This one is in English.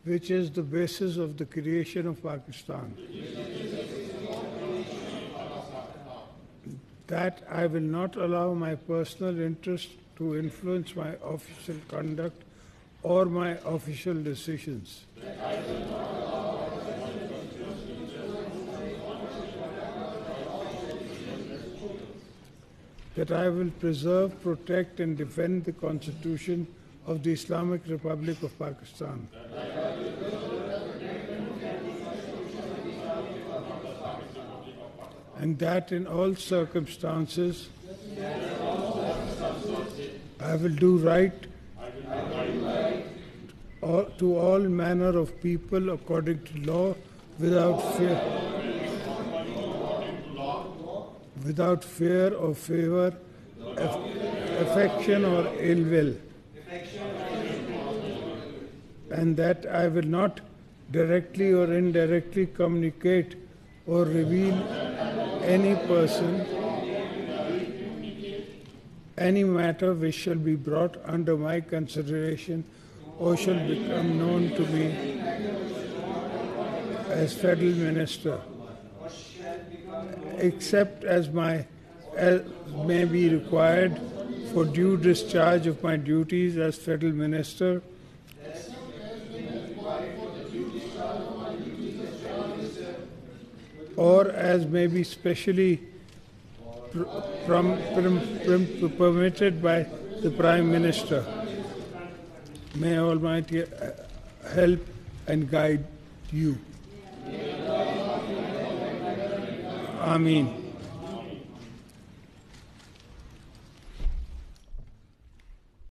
which is the basis of the creation of Pakistan. That I will not allow my personal interest to influence my official conduct or my official decisions. That I will preserve, protect, and defend the Constitution of the Islamic Republic of Pakistan. And that in all circumstances I will do right to all manner of people according to law without fear or favor, affection or ill will. And that I will not directly or indirectly communicate or reveal any person, any matter which shall be brought under my consideration or shall become known to me as Federal Minister, except as may be required for due discharge of my duties as Federal Minister, or as may be specially permitted by the Prime Minister. May Almighty help and guide you. Ameen.